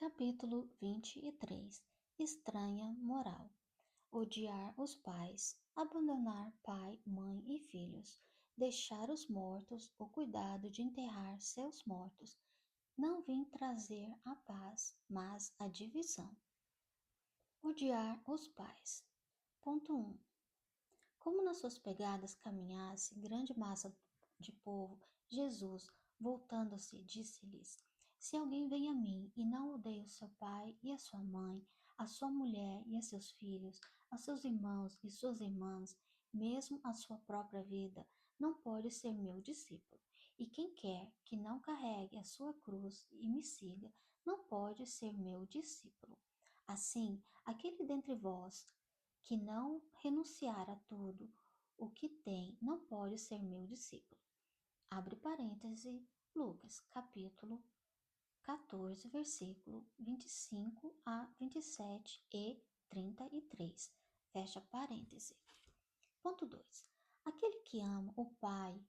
Capítulo 23. Estranha moral. Odiar os pais, abandonar pai, mãe e filhos, deixar os mortos o cuidado de enterrar seus mortos. Não vim trazer a paz, mas a divisão. Odiar os pais. Ponto 1. Como nas suas pegadas caminhasse grande massa de povo, Jesus, voltando-se, disse-lhes: Se alguém vem a mim e não odeia o seu pai e a sua mãe, a sua mulher e a seus filhos, a seus irmãos e suas irmãs, mesmo a sua própria vida, não pode ser meu discípulo. E quem quer que não carregue a sua cruz e me siga, não pode ser meu discípulo. Assim, aquele dentre vós que não renunciar a tudo o que tem não pode ser meu discípulo. Abre parêntese, Lucas, capítulo 14, versículo 25 a 27 e 33. Fecha parêntese. Ponto 2. Aquele que ama o pai,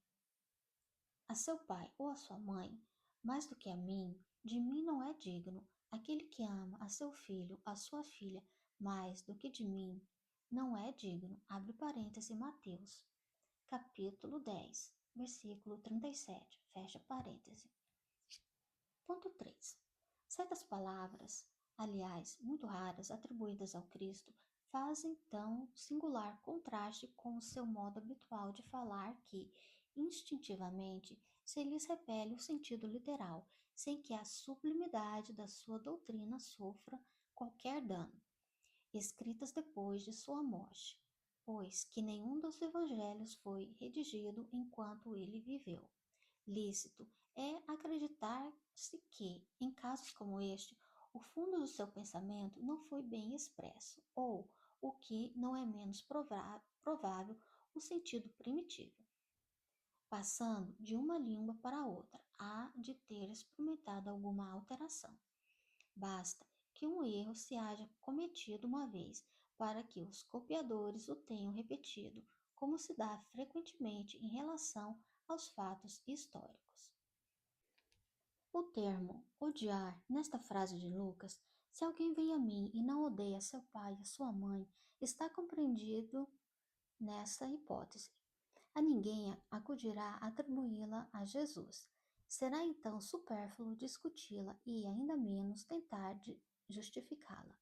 a seu pai ou a sua mãe, mais do que a mim, de mim não é digno. Aquele que ama a seu filho, a sua filha, mais do que de mim, não é digno. Abre parêntese, Mateus, capítulo 10, versículo 37. Fecha parêntese. Ponto 3. Certas palavras, aliás, muito raras, atribuídas ao Cristo, fazem tão singular contraste com o seu modo habitual de falar que, instintivamente, se lhes repele o sentido literal, sem que a sublimidade da sua doutrina sofra qualquer dano. Escritas depois de sua morte, pois que nenhum dos evangelhos foi redigido enquanto ele viveu. Lícito é acreditar-se que, em casos como este, o fundo do seu pensamento não foi bem expresso, ou, o que não é menos provável, o sentido primitivo. Passando de uma língua para outra, há de ter experimentado alguma alteração. Basta que um erro se haja cometido uma vez para que os copiadores o tenham repetido, como se dá frequentemente em relação aos fatos históricos. O termo odiar, nesta frase de Lucas, se alguém vem a mim e não odeia seu pai e sua mãe, está compreendido nessa hipótese. A ninguém acudirá atribuí-la a Jesus. Será então supérfluo discuti-la e ainda menos tentar justificá-la.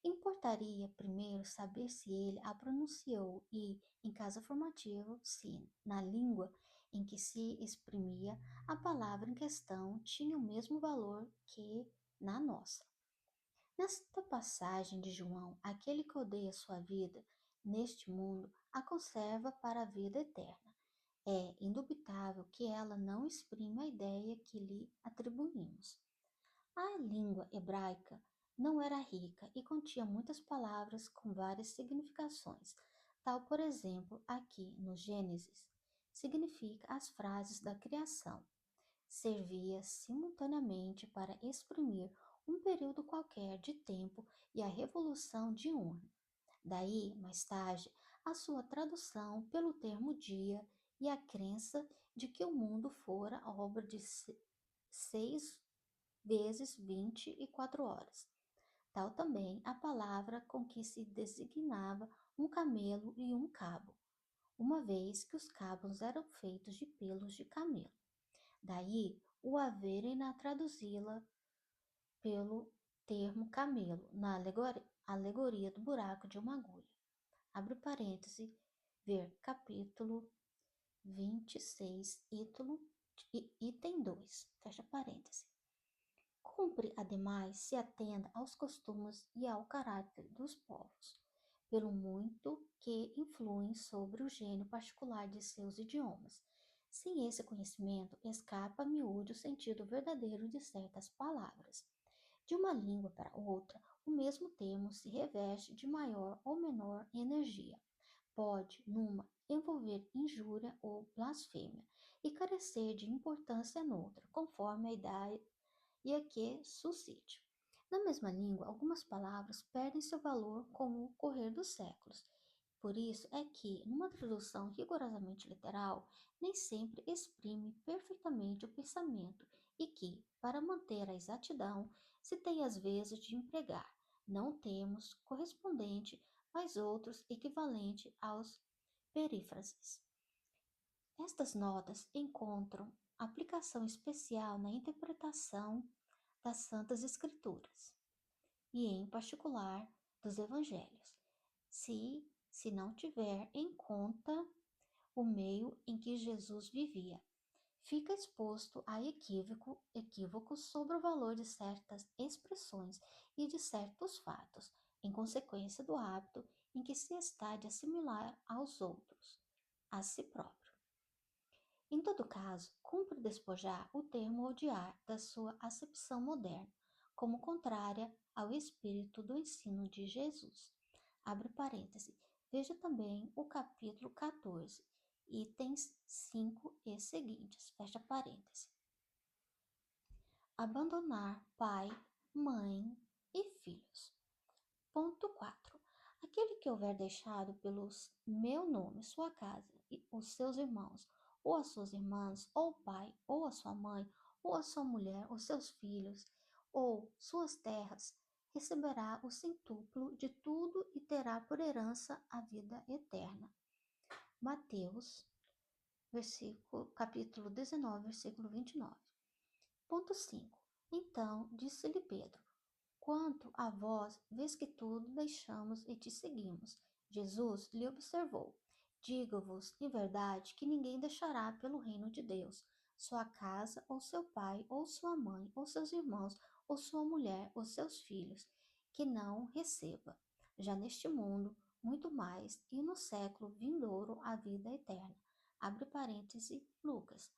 Importaria primeiro saber se ele a pronunciou e, em caso afirmativo, se, na língua em que se exprimia, a palavra em questão tinha o mesmo valor que na nossa. Nesta passagem de João, aquele que odeia sua vida neste mundo a conserva para a vida eterna. É indubitável que ela não exprime a ideia que lhe atribuímos. A língua hebraica não era rica e continha muitas palavras com várias significações, tal, por exemplo, aqui no Gênesis, significa as frases da criação. Servia simultaneamente para exprimir um período qualquer de tempo e a revolução diurna. Daí, mais tarde, a sua tradução pelo termo dia e a crença de que o mundo fora obra de 6 vezes 24 horas. Tal também a palavra com que se designava um camelo e um cabo, uma vez que os cabos eram feitos de pelos de camelo. Daí o haverem na traduzi-la pelo termo camelo, na alegoria do buraco de uma agulha. Abre parêntese, ver capítulo 26, item 2, fecha parêntese. Cumpre, ademais, se atenda aos costumes e ao caráter dos povos, pelo muito que influem sobre o gênio particular de seus idiomas. Sem esse conhecimento, escapa a miúde o sentido verdadeiro de certas palavras. De uma língua para outra, o mesmo termo se reveste de maior ou menor energia. Pode, numa, envolver injúria ou blasfêmia, e carecer de importância noutra, conforme a ideia e a que suscite. Na mesma língua, algumas palavras perdem seu valor com o correr dos séculos. Por isso é que, numa tradução rigorosamente literal, nem sempre exprime perfeitamente o pensamento e que, para manter a exatidão, se tem às vezes de empregar não termos correspondente, mas outros equivalente aos perífrases. Estas notas encontram aplicação especial na interpretação das Santas Escrituras e, em particular, dos Evangelhos, se não tiver em conta o meio em que Jesus vivia. Fica exposto a equívocos sobre o valor de certas expressões e de certos fatos, em consequência do hábito em que se está de assimilar aos outros, a si próprio. Em todo caso, cumpre despojar o termo odiar da sua acepção moderna, como contrária ao espírito do ensino de Jesus. Abre parêntese. Veja também o capítulo 14, itens 5 e seguintes. Fecha parêntese. Abandonar pai, mãe e filhos. Ponto 4. Aquele que houver deixado pelos meu nome sua casa, e os seus irmãos, ou as suas irmãs, ou o pai, ou a sua mãe, ou a sua mulher, ou seus filhos, ou suas terras, receberá o centúplo de tudo e terá por herança a vida eterna. Mateus, capítulo 19, versículo 29. Ponto 5. Então disse-lhe Pedro: Quanto a vós, vês que tudo deixamos e te seguimos. Jesus lhe observou: Digo-vos, em verdade, que ninguém deixará pelo reino de Deus sua casa, ou seu pai, ou sua mãe, ou seus irmãos, ou sua mulher, ou seus filhos, que não receba, já neste mundo, muito mais, e no século vindouro a vida eterna. Abre parêntese, Lucas,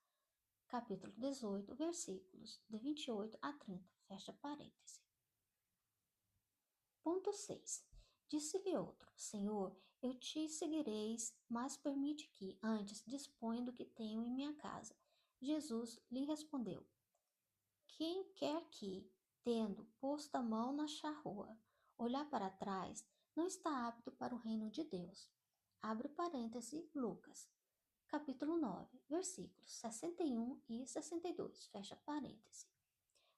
capítulo 18, versículos de 28 a 30, fecha parêntese. Ponto 6. Disse-lhe outro: Senhor, eu te seguireis, mas permite que, antes, disponha do que tenho em minha casa. Jesus lhe respondeu: Quem quer que, tendo posto a mão na charrua, olhar para trás, não está apto para o reino de Deus. Abre parêntese, Lucas, capítulo 9, versículos 61 e 62, fecha parêntese.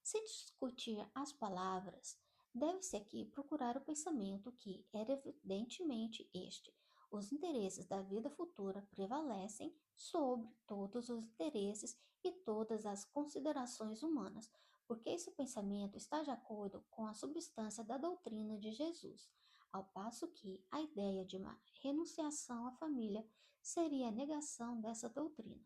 Sem discutir as palavras, deve-se aqui procurar o pensamento que era evidentemente este: os interesses da vida futura prevalecem sobre todos os interesses e todas as considerações humanas, porque esse pensamento está de acordo com a substância da doutrina de Jesus, ao passo que a ideia de uma renunciação à família seria a negação dessa doutrina.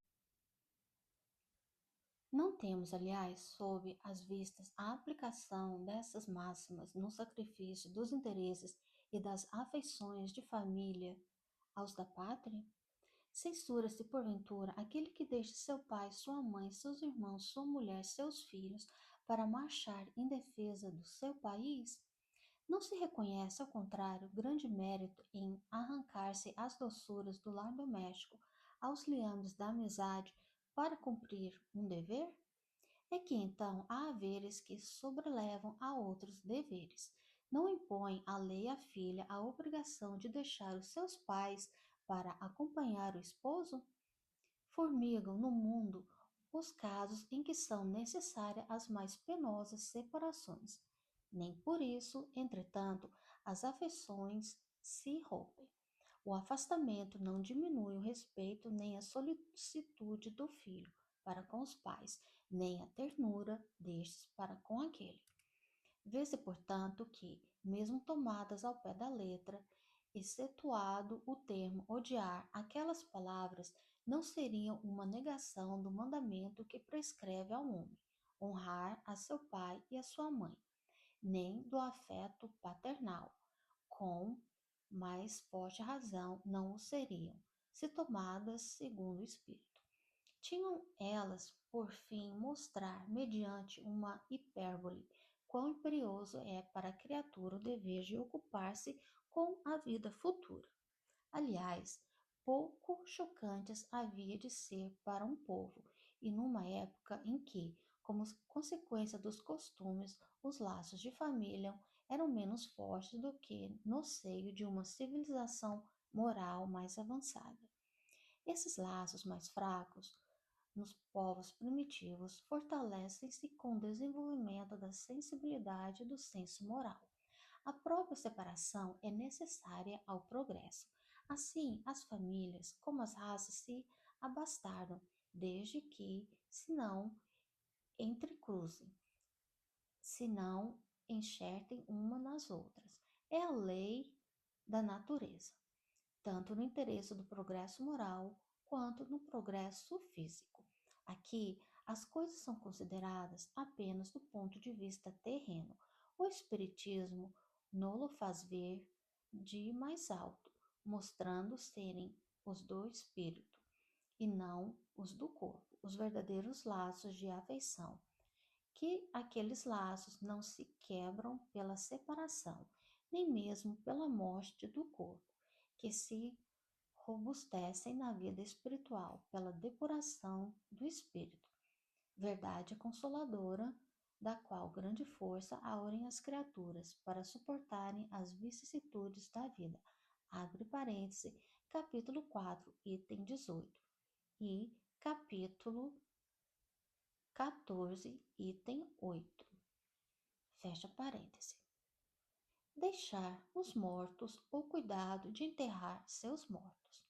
Não temos, aliás, sob as vistas a aplicação dessas máximas no sacrifício dos interesses e das afeições de família aos da pátria? Censura-se, porventura, aquele que deixe seu pai, sua mãe, seus irmãos, sua mulher, seus filhos, para marchar em defesa do seu país? Não se reconhece, ao contrário, grande mérito em arrancar-se às doçuras do lar doméstico, aos liames da amizade, para cumprir um dever? É que então há haveres que sobrelevam a outros deveres. Não impõe a lei à filha a obrigação de deixar os seus pais para acompanhar o esposo? Formigam no mundo os casos em que são necessárias as mais penosas separações. Nem por isso, entretanto, as afeições se rompem. O afastamento não diminui o respeito nem a solicitude do filho para com os pais, nem a ternura destes para com aquele. Vê-se, portanto, que, mesmo tomadas ao pé da letra, excetuado o termo odiar, aquelas palavras não seriam uma negação do mandamento que prescreve ao homem honrar a seu pai e a sua mãe, nem do afeto paternal, com mais forte razão não o seriam, se tomadas segundo o Espírito. Tinham elas por fim mostrar, mediante uma hipérbole, quão imperioso é para a criatura o dever de ocupar-se com a vida futura. Aliás, pouco chocantes havia de ser para um povo, e numa época em que, como consequência dos costumes, os laços de família eram menos fortes do que no seio de uma civilização moral mais avançada. Esses laços mais fracos nos povos primitivos fortalecem-se com o desenvolvimento da sensibilidade e do senso moral. A própria separação é necessária ao progresso. Assim, as famílias, como as raças, se abastardam, desde que se não entrecruzem, se não enxertem uma nas outras. É a lei da natureza, tanto no interesse do progresso moral quanto no progresso físico. Aqui, as coisas são consideradas apenas do ponto de vista terreno. O Espiritismo nolo faz ver de mais alto, mostrando serem os do espírito e não os do corpo, os verdadeiros laços de afeição, que aqueles laços não se quebram pela separação, nem mesmo pela morte do corpo, que se robustecem na vida espiritual pela depuração do espírito. Verdade consoladora, da qual grande força aurem as criaturas para suportarem as vicissitudes da vida. Abre parêntese, capítulo 4, item 18. E capítulo 14, item 8. Fecha parêntese. Deixar os mortos o cuidado de enterrar seus mortos.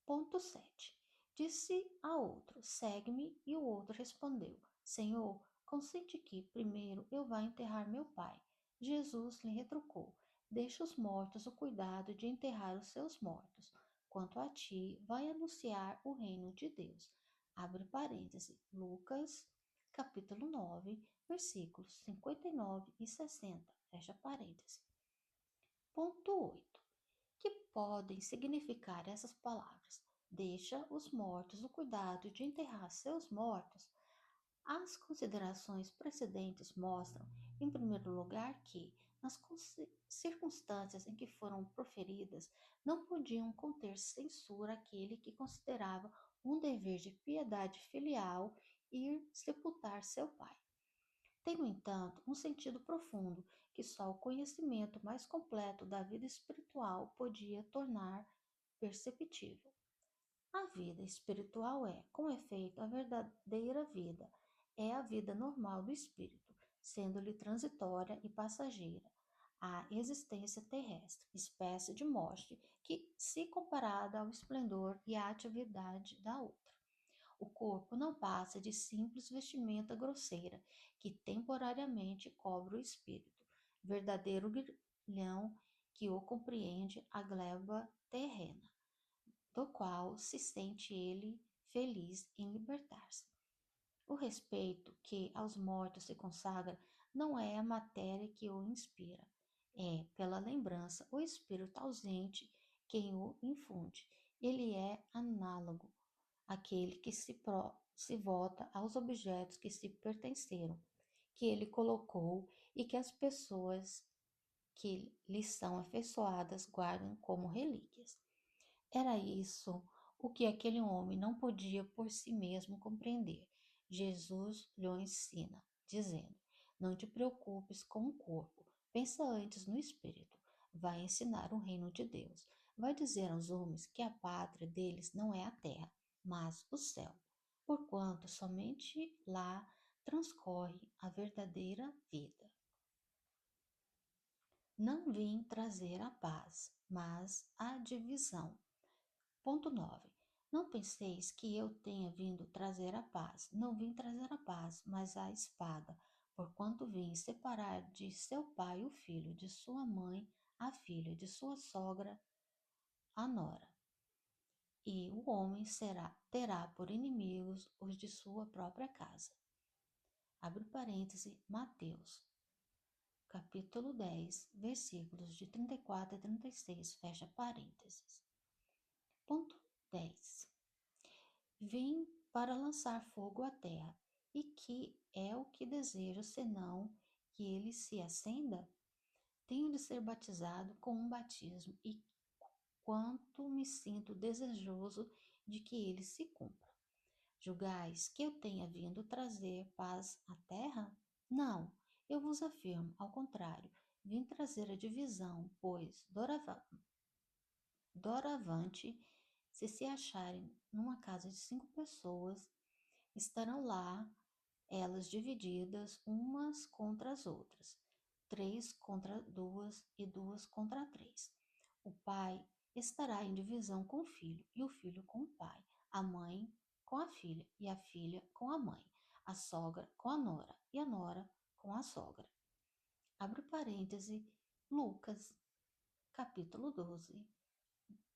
Ponto 7. Disse a outro: segue-me, e o outro respondeu: Senhor, consente que primeiro eu vá enterrar meu pai. Jesus lhe retrucou: deixa os mortos o cuidado de enterrar os seus mortos. Quanto a ti, vai anunciar o reino de Deus. Abre parêntese, Lucas, capítulo 9, versículos 59 e 60. Fecha parêntese. Ponto 8. Que podem significar essas palavras? Deixa os mortos o cuidado de enterrar seus mortos. As considerações precedentes mostram, em primeiro lugar, que, nas circunstâncias em que foram proferidas, não podiam conter censura aquele que considerava um dever de piedade filial ir sepultar seu pai. Tem, no entanto, um sentido profundo que só o conhecimento mais completo da vida espiritual podia tornar perceptível. A vida espiritual é, com efeito, a verdadeira vida, é a vida normal do espírito, sendo-lhe transitória e passageira. A existência terrestre, espécie de morte, que, se comparada ao esplendor e à atividade da outra. O corpo não passa de simples vestimenta grosseira que temporariamente cobre o espírito, verdadeiro grilhão que o compreende a gleba terrena, do qual se sente ele feliz em libertar-se. O respeito que aos mortos se consagra não é a matéria que o inspira, é, pela lembrança, o espírito ausente quem o infunde. Ele é análogo àquele que se volta aos objetos que se pertenceram, que ele colocou e que as pessoas que lhe são afeiçoadas guardam como relíquias. Era isso o que aquele homem não podia por si mesmo compreender. Jesus lhe ensina, dizendo: não te preocupes com o corpo, pensa antes no espírito. Vai ensinar o reino de Deus. Vai dizer aos homens que a pátria deles não é a terra, mas o céu, porquanto somente lá transcorre a verdadeira vida. Não vim trazer a paz, mas a divisão. Ponto 9. Não penseis que eu tenha vindo trazer a paz. Não vim trazer a paz, mas a espada, porquanto vim separar de seu pai o filho, de sua mãe a filha, de sua sogra a nora. E o homem terá por inimigos os de sua própria casa. Abre parêntese, Mateus, capítulo 10, versículos de 34 a 36, fecha parênteses. Ponto 10. Vim para lançar fogo à terra, e que é o que desejo, senão que ele se acenda? Tenho de ser batizado com um batismo, e quanto me sinto desejoso de que ele se cumpra. Julgais que eu tenha vindo trazer paz à terra? Não, eu vos afirmo, ao contrário, vim trazer a divisão, pois, doravante, se acharem numa casa de 5 pessoas Estarão lá elas divididas umas contra as outras, três contra duas e duas contra três. O pai estará em divisão com o filho, e o filho com o pai, a mãe com a filha, e a filha com a mãe, a sogra com a nora, e a nora com a sogra. Abre parêntese, Lucas, capítulo 12,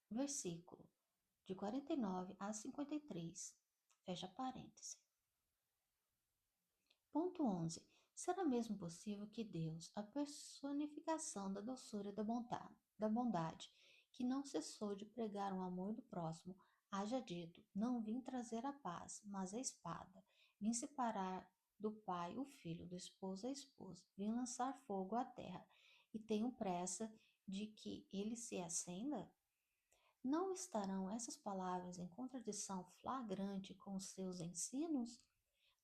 versículo de 49 a 53. Fecha parêntese. Ponto 11. Será mesmo possível que Deus, a personificação da doçura e da bondade, que não cessou de pregar o amor do próximo, haja dito: não vim trazer a paz, mas a espada. Vim separar do pai o filho, do esposo a esposa. Vim lançar fogo à terra, e tenho pressa de que ele se acenda? Não estarão essas palavras em contradição flagrante com os seus ensinos?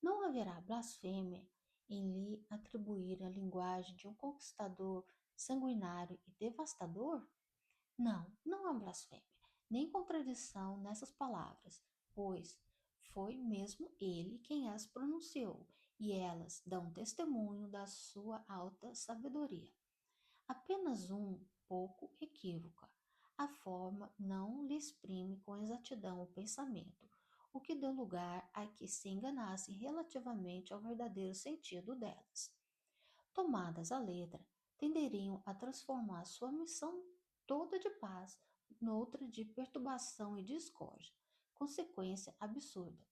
Não haverá blasfêmia em lhe atribuir a linguagem de um conquistador sanguinário e devastador? Não, não há blasfêmia, nem contradição nessas palavras, pois foi mesmo ele quem as pronunciou, e elas dão testemunho da sua alta sabedoria. Apenas um pouco equívoca. A forma não lhe exprime com exatidão o pensamento, o que deu lugar a que se enganasse relativamente ao verdadeiro sentido delas. Tomadas à letra, tenderiam a transformar sua missão toda de paz noutra de perturbação e discórdia, consequência absurda,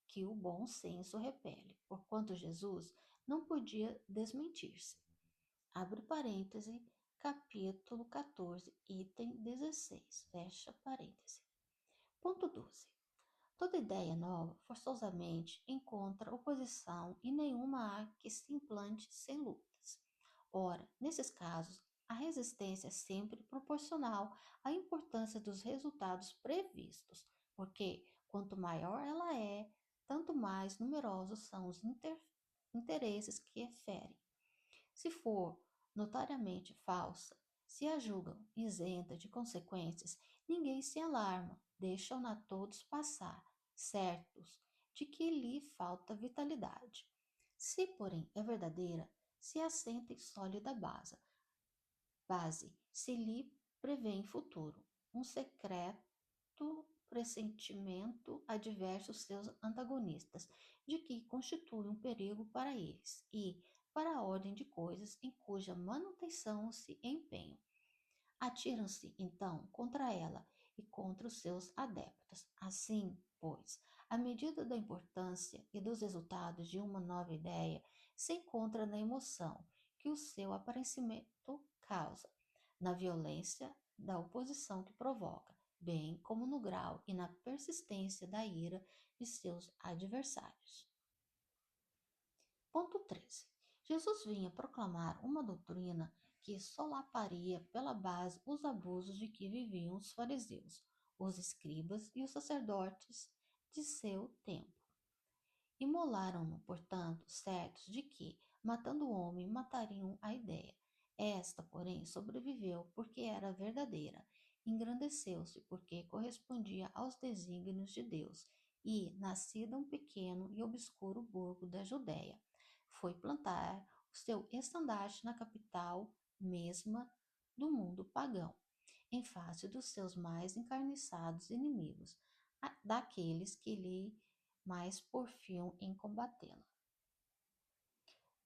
que o bom senso repele, porquanto Jesus não podia desmentir-se. Abre parêntese, capítulo 14, item 16, fecha parêntese. Ponto 12. Toda ideia nova, forçosamente, encontra oposição e nenhuma há que se implante sem lutas. Ora, nesses casos, a resistência é sempre proporcional à importância dos resultados previstos, porque quanto maior ela é, tanto mais numerosos são os interesses que ferem. Se for notariamente falsa, se a julgam isenta de consequências, ninguém se alarma, deixam-na todos passar, certos de que lhe falta vitalidade. Se, porém, é verdadeira, se assenta em sólida base, se lhe prevê em futuro um secreto pressentimento adverso aos seus antagonistas, de que constitui um perigo para eles e para a ordem de coisas em cuja manutenção se empenham. Atiram-se, então, contra ela e contra os seus adeptos. Assim, pois, a medida da importância e dos resultados de uma nova ideia se encontra na emoção que o seu aparecimento causa, na violência da oposição que provoca, bem como no grau e na persistência da ira de seus adversários. Ponto 13. Jesus vinha proclamar uma doutrina que solaparia pela base os abusos de que viviam os fariseus, os escribas e os sacerdotes de seu tempo. Imolaram-no, portanto, certos de que, matando o homem, matariam a ideia. Esta, porém, sobreviveu porque era verdadeira, engrandeceu-se porque correspondia aos desígnios de Deus, e, nascida um pequeno e obscuro burgo da Judéia, foi plantar o seu estandarte na capital mesma do mundo pagão, em face dos seus mais encarniçados inimigos, daqueles que lhe mais porfiam em combatê-la,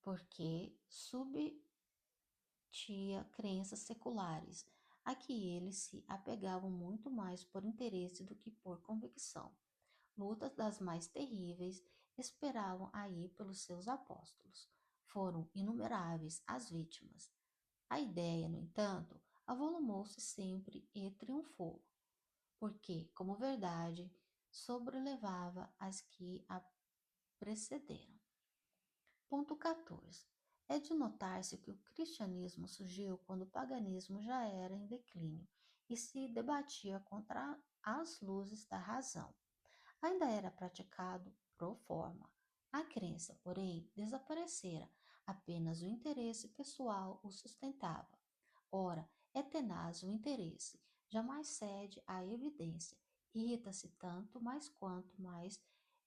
porque subtia crenças seculares, a que eles se apegavam muito mais por interesse do que por convicção. Lutas das mais terríveis esperavam aí pelos seus apóstolos. Foram inumeráveis as vítimas. A ideia, no entanto, avolumou-se sempre e triunfou, porque, como verdade, sobrelevava as que a precederam. Ponto 14. É de notar-se que o cristianismo surgiu quando o paganismo já era em declínio e se debatia contra as luzes da razão. Ainda era praticado pro forma. A crença, porém, desaparecera, apenas o interesse pessoal o sustentava. Ora, é tenaz o interesse, jamais cede à evidência, irrita-se tanto mais quanto mais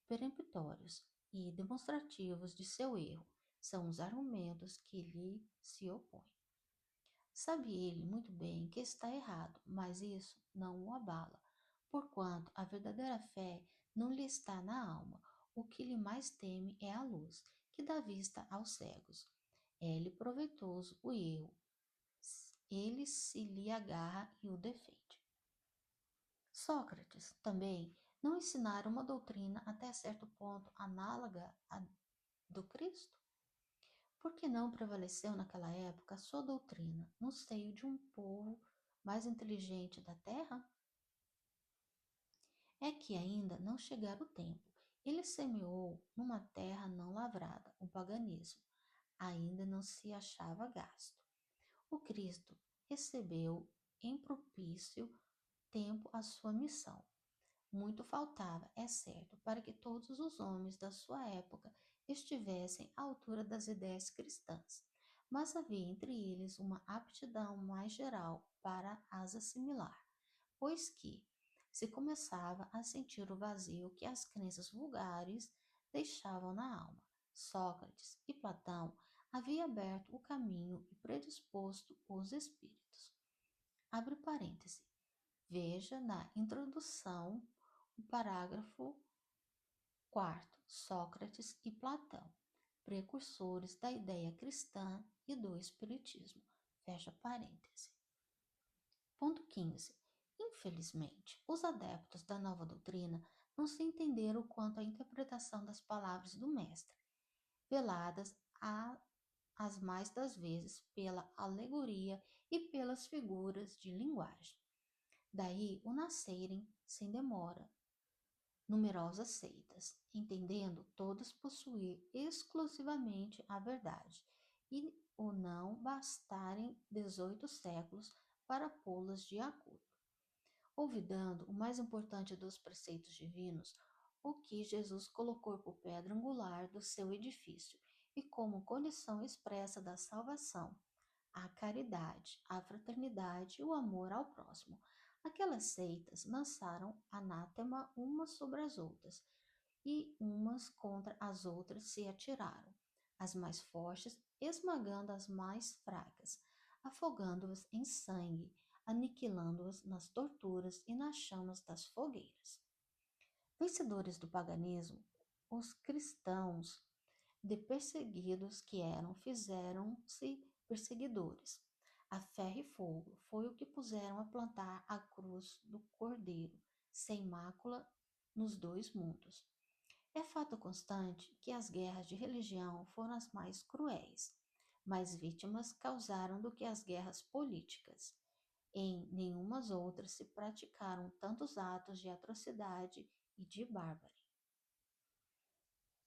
peremptórios e demonstrativos de seu erro são os argumentos que lhe se opõem. Sabe ele muito bem que está errado, mas isso não o abala, porquanto a verdadeira fé não lhe está na alma. O que ele mais teme é a luz, que dá vista aos cegos. É-lhe proveitoso o erro, ele se lhe agarra e o defende. Sócrates, também, não ensinara uma doutrina até certo ponto análoga à do Cristo? Por que não prevaleceu naquela época a sua doutrina no seio de um povo mais inteligente da terra? É que ainda não chegara o tempo. Ele semeou numa terra não lavrada o paganismo. Ainda não se achava gasto. O Cristo recebeu em propício tempo a sua missão. Muito faltava, é certo, para que todos os homens da sua época estivessem à altura das ideias cristãs, mas havia entre eles uma aptidão mais geral para as assimilar, pois que se começava a sentir o vazio que as crenças vulgares deixavam na alma. Sócrates e Platão haviam aberto o caminho e predisposto os espíritos. Abre parêntese. Veja na introdução o parágrafo 4º, Sócrates e Platão, precursores da ideia cristã e do espiritismo. Fecha parêntese. Ponto 15. Infelizmente, os adeptos da nova doutrina não se entenderam quanto à interpretação das palavras do mestre, veladas as mais das vezes pela alegoria e pelas figuras de linguagem. Daí o nascerem, sem demora, numerosas seitas, entendendo todas possuir exclusivamente a verdade, e o não bastarem 18 séculos para pô-las de acordo, olvidando o mais importante dos preceitos divinos, o que Jesus colocou por pedra angular do seu edifício e como condição expressa da salvação, a caridade, a fraternidade e o amor ao próximo. Aquelas seitas lançaram anátema umas sobre as outras, e umas contra as outras se atiraram, as mais fortes esmagando as mais fracas, afogando-as em sangue, aniquilando-as nas torturas e nas chamas das fogueiras. Vencedores do paganismo, os cristãos de perseguidos que eram, fizeram-se perseguidores. A ferro e fogo foi o que puseram a plantar a cruz do Cordeiro, sem mácula, nos dois mundos. É fato constante que as guerras de religião foram as mais cruéis, mais vítimas causaram do que as guerras políticas. Em nenhumas outras se praticaram tantos atos de atrocidade e de bárbaro.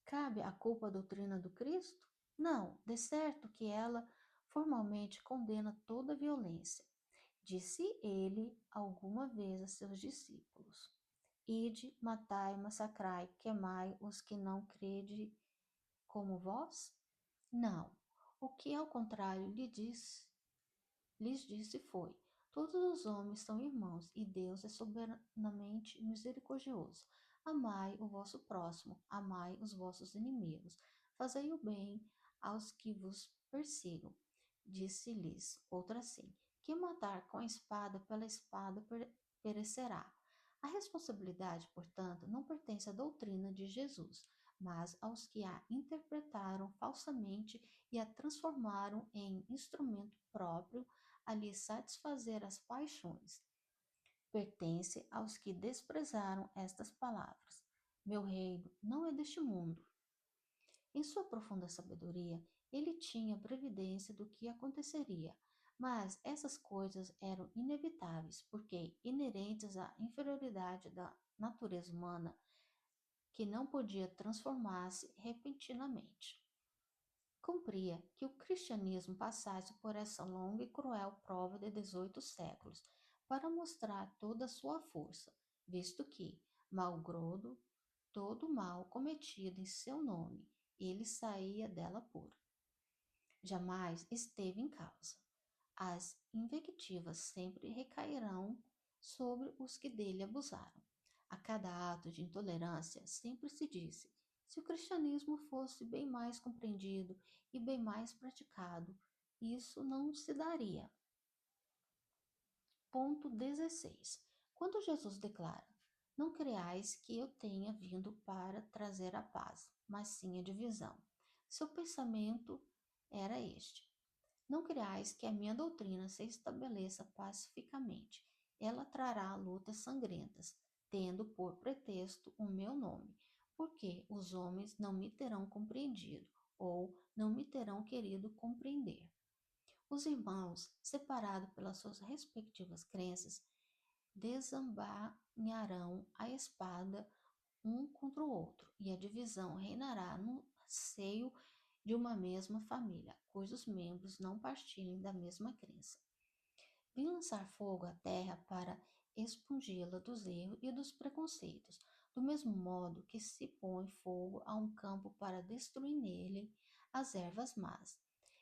Cabe a culpa à doutrina do Cristo? Não, de certo que ela formalmente condena toda violência. Disse ele alguma vez a seus discípulos: Ide, matai, massacrai, queimai os que não crede como vós? Não. O que ao contrário lhes disse foi: todos os homens são irmãos e Deus é soberanamente misericordioso. Amai o vosso próximo, amai os vossos inimigos, fazei o bem aos que vos persigam. Disse-lhes outra assim: que matar com a espada pela espada perecerá. A responsabilidade, portanto, não pertence à doutrina de Jesus, mas aos que a interpretaram falsamente e a transformaram em instrumento próprio a lhe satisfazer as paixões. Pertence aos que desprezaram estas palavras. Meu reino não é deste mundo. Em sua profunda sabedoria, ele tinha previdência do que aconteceria, mas essas coisas eram inevitáveis, porque inerentes à inferioridade da natureza humana, que não podia transformar-se repentinamente. Cumpria que o cristianismo passasse por essa longa e cruel prova de 18 séculos para mostrar toda a sua força, visto que, malgrado todo o mal cometido em seu nome, ele saía dela puro. Jamais esteve em causa. As invectivas sempre recairão sobre os que dele abusaram. A cada ato de intolerância sempre se disse: se o cristianismo fosse bem mais compreendido e bem mais praticado, isso não se daria. Ponto 16. Quando Jesus declara: não creais que eu tenha vindo para trazer a paz, mas sim a divisão. Seu pensamento era este: não creais que a minha doutrina se estabeleça pacificamente. Ela trará lutas sangrentas, tendo por pretexto o meu nome, porque os homens não me terão compreendido, ou não me terão querido compreender. Os irmãos, separados pelas suas respectivas crenças, desembainharão a espada um contra o outro, e a divisão reinará no seio de uma mesma família, cujos membros não partilhem da mesma crença. Vim lançar fogo à terra para expungi-la dos erros e dos preconceitos, do mesmo modo que se põe fogo a um campo para destruir nele as ervas más.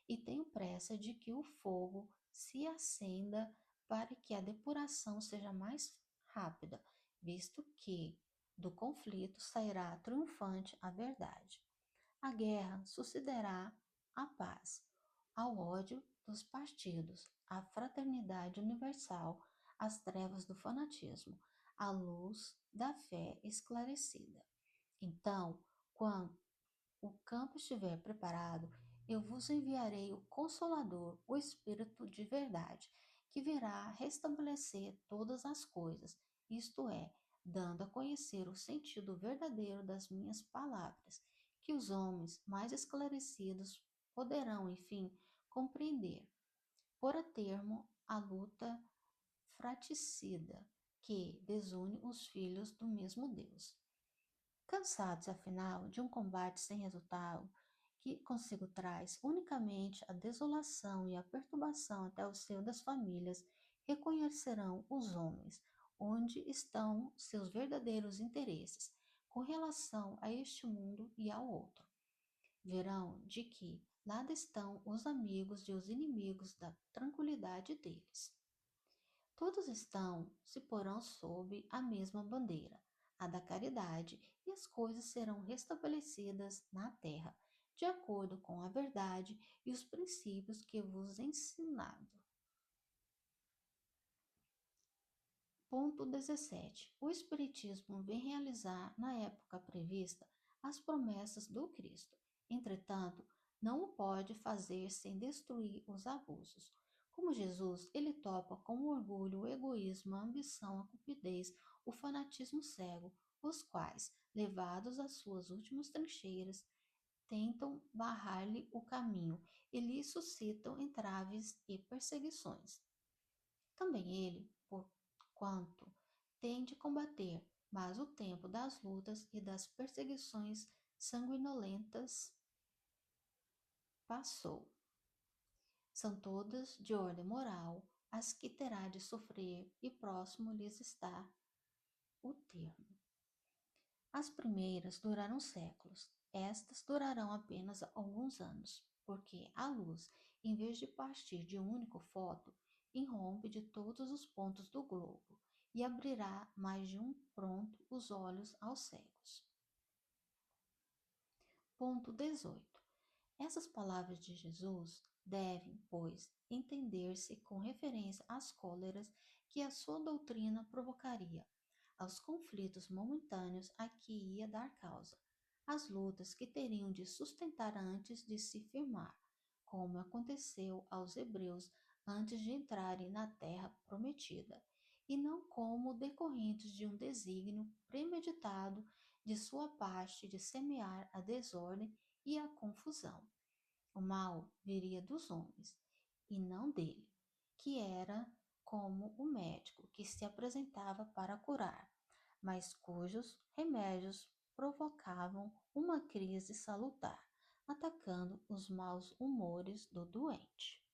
E tenho pressa de que o fogo se acenda para que a depuração seja mais rápida, visto que do conflito sairá triunfante a verdade. A guerra sucederá à paz, ao ódio dos partidos, à fraternidade universal, às trevas do fanatismo, à luz da fé esclarecida. Então, quando o campo estiver preparado, eu vos enviarei o Consolador, o Espírito de verdade, que virá restabelecer todas as coisas, isto é, dando a conhecer o sentido verdadeiro das minhas palavras, que os homens mais esclarecidos poderão, enfim, compreender. Por a termo a luta fratricida que desune os filhos do mesmo Deus. Cansados, afinal, de um combate sem resultado, que consigo traz unicamente a desolação e a perturbação até o seio das famílias, reconhecerão os homens onde estão seus verdadeiros interesses com relação a este mundo e ao outro. Verão de que lado estão os amigos e os inimigos da tranquilidade deles. Todos estão se porão sob a mesma bandeira, a da caridade, e as coisas serão restabelecidas na terra, de acordo com a verdade e os princípios que vos ensinado. Ponto 17. O Espiritismo vem realizar, na época prevista, as promessas do Cristo. Entretanto, não o pode fazer sem destruir os abusos. Como Jesus, ele topa com o orgulho, o egoísmo, a ambição, a cupidez, o fanatismo cego, os quais, levados às suas últimas trincheiras, tentam barrar-lhe o caminho e lhe suscitam entraves e perseguições. Também ele, por quanto tem de combater, mas o tempo das lutas e das perseguições sanguinolentas passou. São todas de ordem moral as que terá de sofrer e próximo lhes está o termo. As primeiras duraram séculos, estas durarão apenas alguns anos, porque a luz, em vez de partir de um único foco, irrompe de todos os pontos do globo e abrirá mais de um pronto os olhos aos cegos. Ponto 18. Essas palavras de Jesus devem, pois, entender-se com referência às cóleras que a sua doutrina provocaria, aos conflitos momentâneos a que ia dar causa, às lutas que teriam de sustentar antes de se firmar, como aconteceu aos hebreus antes de entrarem na terra prometida, e não como decorrentes de um desígnio premeditado de sua parte de semear a desordem e a confusão. O mal viria dos homens, e não dele, que era como o médico que se apresentava para curar, mas cujos remédios provocavam uma crise salutar, atacando os maus humores do doente.